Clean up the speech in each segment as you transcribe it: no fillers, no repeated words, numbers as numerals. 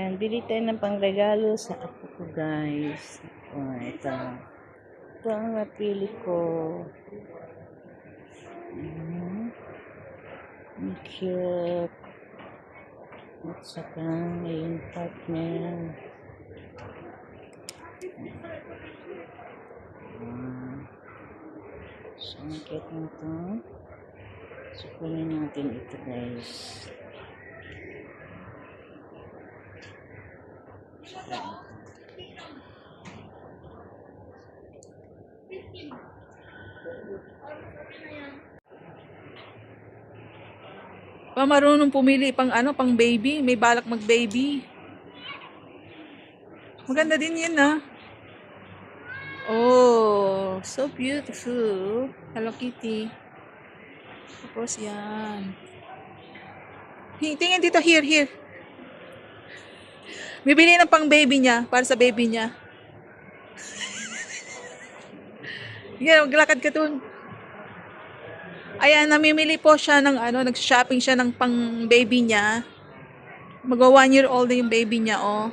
Ayan, bili tayo ng pangregalo sa apo ko, guys. Oh, ito. Ito ang napili ko. Ang cute. At saka yung partner. So, ang cute na ito. So, kunin natin ito, guys. Marunong pumili pang pang baby. May balak mag baby. Maganda din yun, ah. Oh, so beautiful. Hello Kitty. Tapos yan. Tingin dito, here. Bibili ng pang baby niya, para sa baby niya. Yan, maglakad ka dun. Ayan, namimili po siya ng nag-shopping siya ng pang baby niya. Mag-1 year old na yung baby niya, oh.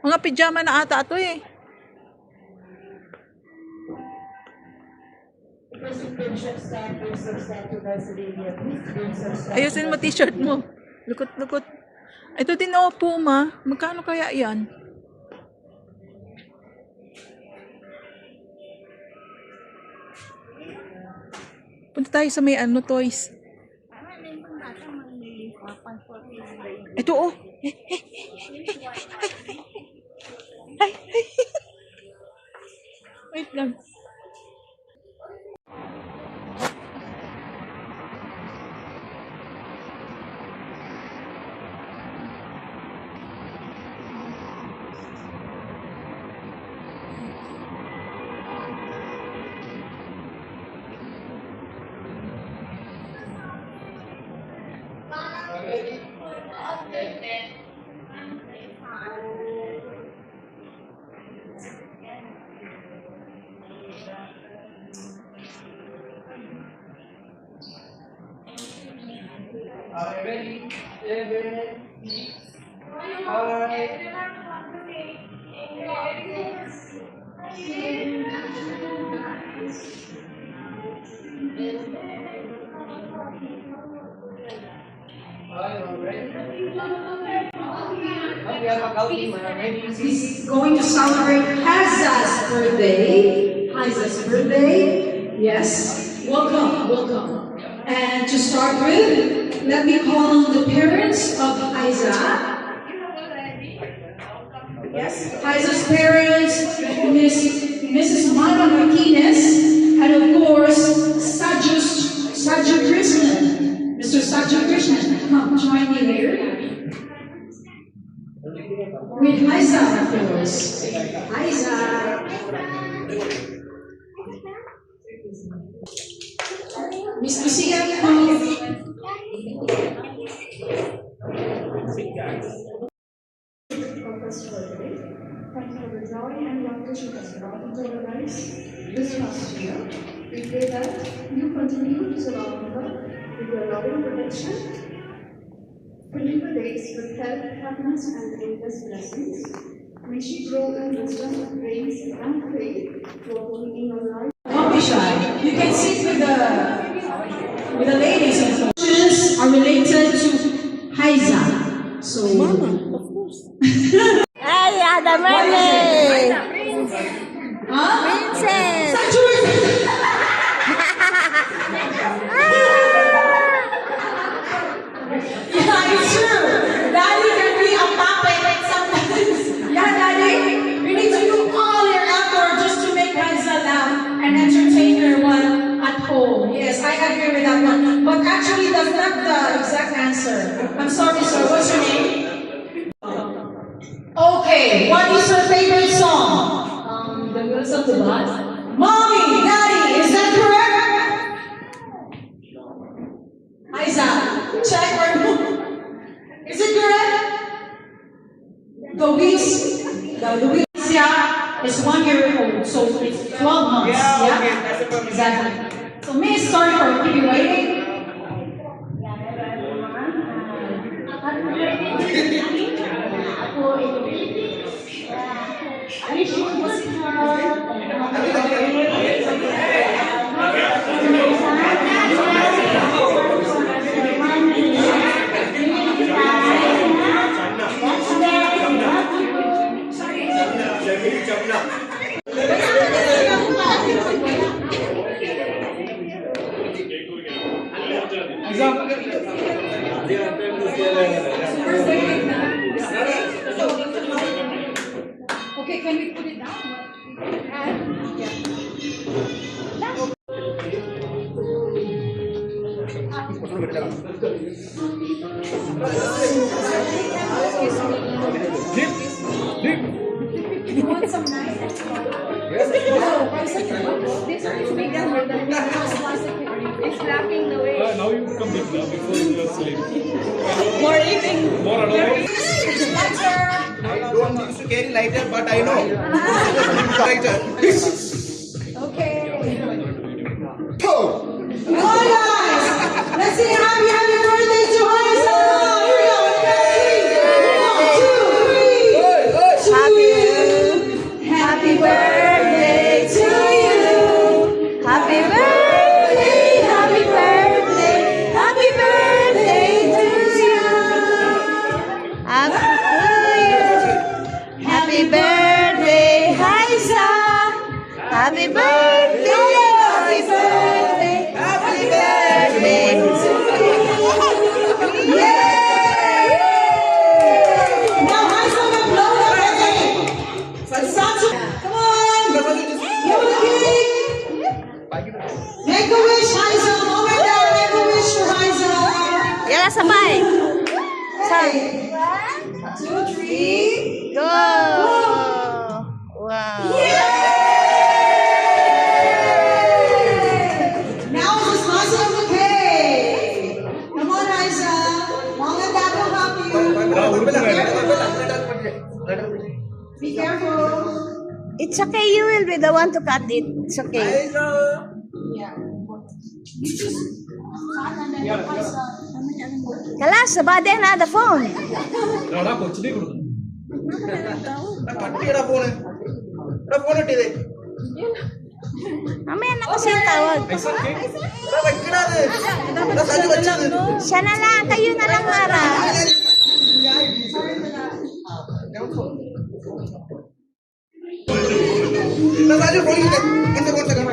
Mga pijama na ata ito, eh. Ayusin mo t-shirt mo. Lukot. Ito din, oh, Puma. Magkano kaya yan? Punta tayo sa may toys. Ito, oh. Ay. Wait lang. Ready? Alright. He's going to celebrate Haza's birthday. Yes. Welcome. And to start with, let me call the parents of Haza. Yes, Haza's parents, Mrs. Mara Martinez, and of course, Sajju Krishnan. Mr. Sajju Krishnan, come join me here. With Haza, of course. Haza. Miss Lucia, come. Thank you for the joy and love that you have brought into our lives this past year. We pray that you continue to surround her with your loving protection, filling the days with health, happiness, and endless blessings. May she grow in wisdom, grace, and faith for in your life. Don't be shy. You can sit with the ladies and so. Questions are related to Haza. So, Mama, of course. Ay, Ada Merley! Princess! Yeah, it's true. Daddy can be a puppet sometimes. Yeah, Daddy. You need to do all your effort just to make Haza laugh and entertain her while at home. Yes, I agree with that one. But actually, that's not the exact answer. I'm sorry, sir. What's your name? Okay, what is your favorite song? The Girls of the Bus. Mommy, Daddy, is that correct? Haza, check or no? Is it correct? The Luis is 1 year old, so it's 12 months. Yeah, okay, that's a perfect. Exactly. So, Miss, sorry for keeping waiting. Okay, can we put it down? And, yeah. You want some nice? This one is bigger than the plastic. It's flapping the way. Now you become big now before you are slim. More eating. More adorable. I don't used to carry lighter, but I know. Lighter. Okay. All right. Let's sing happy birthday to Haisa. Here we go. Happy birthday to you. Happy birthday, happy birthday, happy birthday to you. Happy birthday, Haisa. Happy birthday, happy birthday, happy birthday to you. Now Haisa will blow the birthday. Come on. Blow the cake. Make a wish, Haisa. Mom and Dad, make a wish for Haisa. Yala, sabay. Okay. 1, 2, 3. Go. Wow. Now just toss it on the cake. Come on, Haisa. Mom and Dad will help you. Be careful. It's okay, you will be the one to cut it. It's okay. Yeah. You just cut and then Haisa. Kalas, sabade na the phone. Rada kochli kudu. Katiya phone. Phone ittide. Mamaya na kasi yung tawag. Aisa cake. Vekkada adu. Saju vachadu. Siya na lang, kayo na lang, Mara. Saju phone ittide. Ente phone second.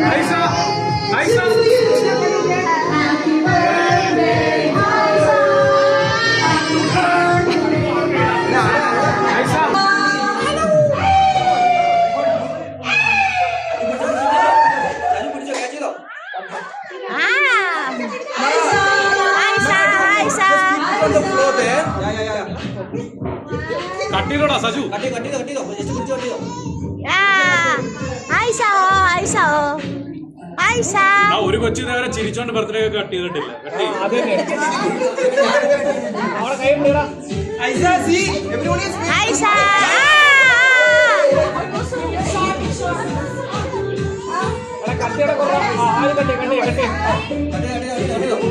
Aisa. Aisa. Happy birthday, Haisa. Aisa. Ah! Haisa. Aisa, Aisa. On the floor there. Kattiroda Saju. Ah! Aisa, oh, Aisa, oh. Aisa. ആ ഒരു കൊച്ചു നേരെ ചിരിച്ചോണ്ട് ബർത്ത്ഡേ ഒക്കെ കട്ട് ചെയ്തിട്ടില്ല Aisa, see, everyone is. Aisa. Ah!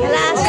Kalas.